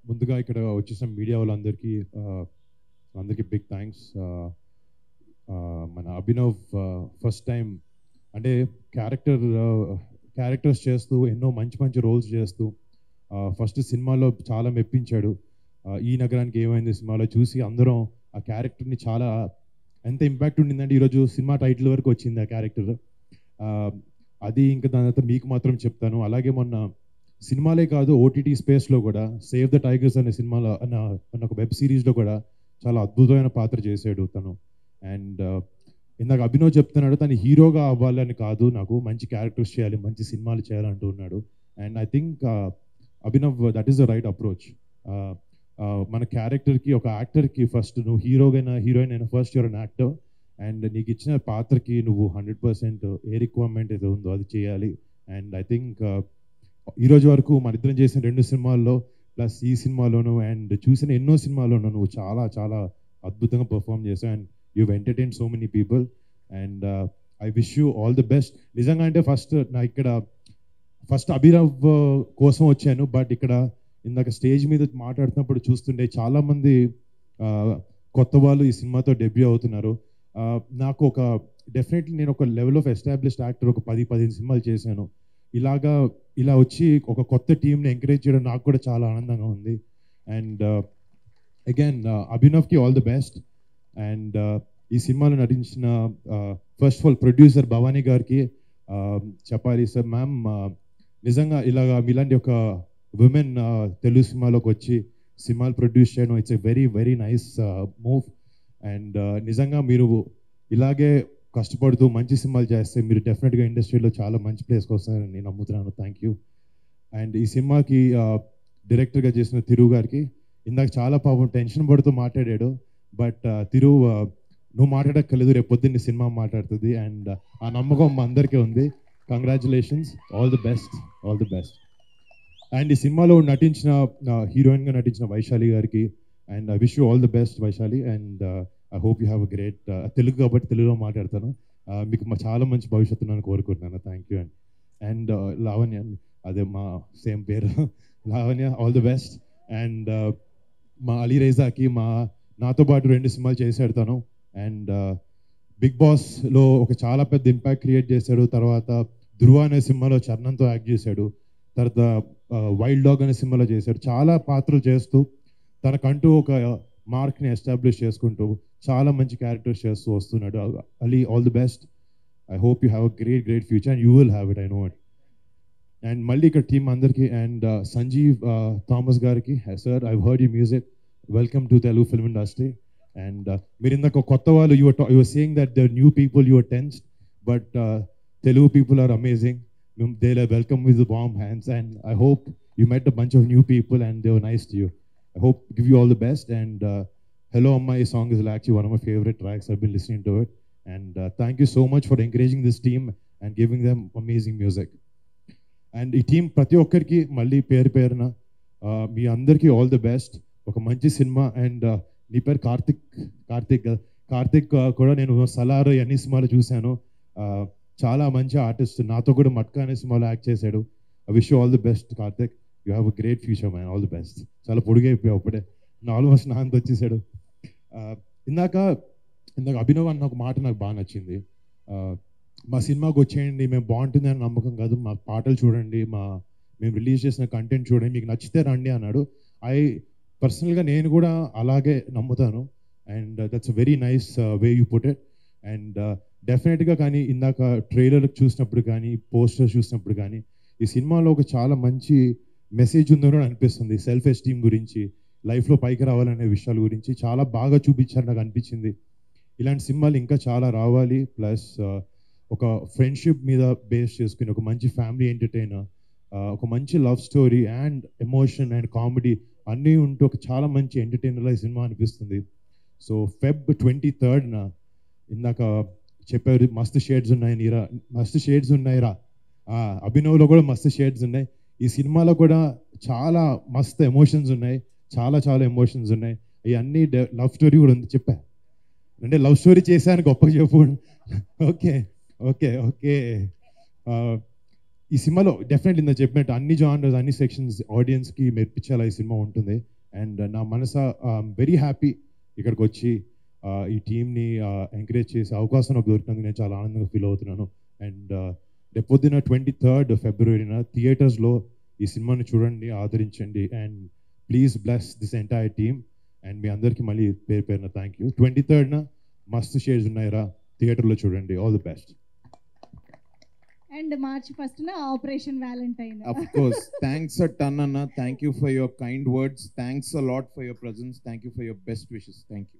ముందుగా ఇక్కడ వచ్చేసిన మీడియా వాళ్ళందరికీ అందరికీ బిగ్ థ్యాంక్స్. మన అభినవ్ ఫస్ట్ టైం అంటే క్యారెక్టర్స్ చేస్తూ ఎన్నో మంచి మంచి రోల్స్ చేస్తూ ఫస్ట్ సినిమాలో చాలా మెప్పించాడు. ఈ నగరానికి ఏమైంది సినిమాలో చూసి అందరం ఆ క్యారెక్టర్ని చాలా ఎంత ఇంపాక్ట్ ఉండిందంటే ఈరోజు సినిమా టైటిల్ వరకు వచ్చింది ఆ క్యారెక్టర్. అది ఇంకా దాని తర్వాత మీకు మాత్రం చెప్తాను. అలాగే మొన్న సినిమాలే కాదు ఓటీటీ స్పేస్లో కూడా సేవ్ ద టైగర్స్ అనే సినిమాలో అన్న ఒక వెబ్ సిరీస్లో కూడా చాలా అద్భుతమైన పాత్ర చేశాడు తను. అండ్ ఇందాక అభినవ్ చెప్తున్నాడు తను హీరోగా అవ్వాలని కాదు, నాకు మంచి క్యారెక్టర్స్ చేయాలి, మంచి సినిమాలు చేయాలంటూ ఉన్నాడు. And I think Abhinav that is the right approach. మన క్యారెక్టర్కి ఒక యాక్టర్కి ఫస్ట్ నువ్వు హీరోయిన్ అయినా first your an actor. And నీకు ఇచ్చిన పాత్రకి నువ్వు 100% ఏ రిక్వైర్మెంట్ ఏదో ఉందో అది చేయాలి. అండ్ ఐ థింక్ ఈరోజు వరకు మన ఇద్దరం చేసిన 2 సినిమాల్లో ప్లస్ ఈ సినిమాలోను అండ్ చూసిన ఎన్నో సినిమాల్లోనూ నువ్వు చాలా చాలా అద్భుతంగా పర్ఫామ్ చేసావు. And you've entertained so many people and I wish you all the best. నిజంగా అంటే ఫస్ట్ అభినవ్ కోసం వచ్చాను, బట్ ఇక్కడ ఇందాక స్టేజ్ మీద మాట్లాడుతున్నప్పుడు చూస్తుంటే చాలామంది కొత్త వాళ్ళు ఈ సినిమాతో డెబ్యూ అవుతున్నారు. నాకు డెఫినెట్లీ నేను ఒక లెవెల్ ఆఫ్ ఎస్టాబ్లిష్డ్ యాక్టర్ ఒక 10-15 సినిమాలు చేశాను. ఇలా వచ్చి ఒక కొత్త టీంని ఎంకరేజ్ చేయడం నాకు కూడా చాలా ఆనందంగా ఉంది. అండ్ అగైన్ అభినవ్కి ఆల్ ది బెస్ట్. అండ్ ఈ సినిమాలో నటించిన first of all producer Bhavani గారికి చెప్పాలి సార్, మ్యామ్ నిజంగా ఇలాగా మీలాంటి ఒక విమెన్ తెలుగు సినిమాలోకి వచ్చి సినిమాలు ప్రొడ్యూస్ చేయడం it's a very very nice move. And నిజంగా మీరు ఇలాగే కష్టపడుతూ మంచి సినిమాలు చేస్తే మీరు డెఫినెట్గా ఇండస్ట్రీలో చాలా మంచి ప్లేస్కి వస్తారని నేను నమ్ముతున్నాను. Thank you. అండ్ ఈ సినిమాకి డైరెక్టర్గా చేసిన తిరు గారికి ఇందాక చాలా పాపం టెన్షన్ పడుతూ మాట్లాడాడు, బట్ తిరు నువ్వు మాట్లాడక్కర్లేదు, రేపు పొద్దున్న సినిమా మాట్లాడుతుంది. అండ్ ఆ నమ్మకం మా అందరికీ ఉంది. Congratulations, all the best, all the best. And ఈ సినిమాలో హీరోయిన్గా నటించిన వైశాలి గారికి and I wish you all the best Vaishali. And I hope you have a great Telugu కాబట్టి తెలుగులో మాట్లాడతాను. మీకు చాలా మంచి భవిష్యత్తు నేను కోరుకుంటున్నాను. Thank you. అండ్ లావణ్య, అదే మా సేమ్ పేరు Lavanya, all the best. And మా అలీ రేజాకి నాతో పాటు 2 సినిమాలు చేశాడు తను. అండ్ బిగ్ బాస్లో చాలా పెద్ద ఇంపాక్ట్ క్రియేట్ చేశాడు. తర్వాత ధృవ అనే సినిమాలో చరణంతో యాక్ట్ చేశాడు. తర్వాత వైల్డ్ డాగ్ అనే సినిమాలో చేశాడు. చాలా పాత్రలు చేస్తూ తనకంటూ ఒక మార్క్ని ఎస్టాబ్లిష్ చేసుకుంటూ చాలా మంచి క్యారెక్టర్స్ చేస్తూ వస్తున్నాడు. Ali, all the best. I hope you have a great future and you will have it, I know it. And మళ్ళీ ఇక్కడ టీమ్ అందరికీ అండ్ సంజీవ్ థామస్ గారికి, sir I heard you music, welcome to Telugu film industry. And మీరు ఇందాక కొత్త వాళ్ళు you were saying that the new people you are tensed, but Telugu people are amazing. They welcome with the warm hands and I hope you met a bunch of new people and they were nice to you. I hope give you all the best. And Hello Amma song is actually one of my favorite tracks. I've been listening to it and thank you so much for encouraging this team and giving them amazing music. And ఈ team ప్రతి ఒక్కరికి మళ్ళీ పేరున మీ అందరికీ all the best. ఒక మంచి cinema. And నీ పేరు కార్తిక్ కూడా నేను సలార్ అన్ని సినిమాలు చూశాను. చాలా మంచి ఆర్టిస్ట్. నాతో కూడా మట్కా అనే సినిమాలో యాక్ట్ చేశాడు. I wish you all the best Karthik. You have a great future man, all the best. చాలా పొడిగైపోయావు అప్పుడే, ఆల్మోస్ట్ నా అంత వచ్చేసాడు. ఇందాక అభినవ్ అన్న ఒక మాట నాకు బాగా నచ్చింది. మా సినిమాకి వచ్చేయండి, మేము బాగుంటుంది అని నమ్మకం కాదు, మా పాటలు చూడండి, మేము రిలీజ్ చేసిన కంటెంట్ చూడండి, మీకు నచ్చితే రండి అన్నాడు. పర్సనల్గా నేను కూడా అలాగే నమ్ముతాను. And that's a very nice way you put it. And డెఫినెట్గా కానీ ఇందాక ట్రైలర్ చూసినప్పుడు కానీ పోస్టర్స్ చూసినప్పుడు కానీ ఈ సినిమాలో చాలా మంచి మెసేజ్ ఉందని అనిపిస్తుంది. సెల్ఫ్ ఎస్టీమ్ గురించి, లైఫ్లో పైకి రావాలనే విషయాల గురించి చాలా బాగా చూపించారు నాకు అనిపించింది. ఇలాంటి సినిమాలు ఇంకా చాలా రావాలి. ప్లస్ ఒక ఫ్రెండ్షిప్ మీద బేస్ చేసుకుని ఒక మంచి ఫ్యామిలీ ఎంటర్టైనర్, ఒక మంచి love story and emotion and comedy అన్నీ ఉంటూ చాలా మంచి ఎంటర్టైనర్లా ఈ సినిమా అనిపిస్తుంది. సో Feb 23rd ఇందాక చెప్పారు మస్తు షేడ్స్ ఉన్నాయిరా. అభినవ్లో కూడా మస్తు షేడ్స్ ఉన్నాయి. ఈ సినిమాలో కూడా చాలా మస్తు ఎమోషన్స్ ఉన్నాయి, చాలా ఎమోషన్స్ ఉన్నాయి. ఇవన్నీ లవ్ స్టోరీ కూడా ఉంది. చెప్పా అంటే లవ్ స్టోరీ చేశాను గొప్పగా చెప్పు. ఓకే. ఈ సినిమాలో డెఫినెట్లీ ఇందా చెప్పినట్టు అన్ని జానర్స్, అన్ని సెక్షన్స్ ఆడియన్స్కి మెప్పించేలా ఈ సినిమా ఉంటుంది. అండ్ నా మనస వెరీ హ్యాపీ ఇక్కడికి వచ్చి ఈ టీంని ఎంకరేజ్ చేసే అవకాశం నాకు దొరికినందుకు నేను చాలా ఆనందంగా ఫీల్ అవుతున్నాను. అండ్ రేపొద్దున 23rd ఫిబ్రవరిన థియేటర్స్లో ఈ సినిమాని చూడండి, ఆదరించండి. And please bless this entire team. And మీ అందరికీ మళ్ళీ పేరు పేరున థ్యాంక్ యూ. 23rd మస్తు షేర్స్ ఉన్నాయిరా, థియేటర్లో చూడండి. All the best. And March 1st Operation Valentine. Of course. Thanks a ton, Anna. Thank you for your kind words. Thanks a lot for your presence. Thank you for your best wishes. Thank you.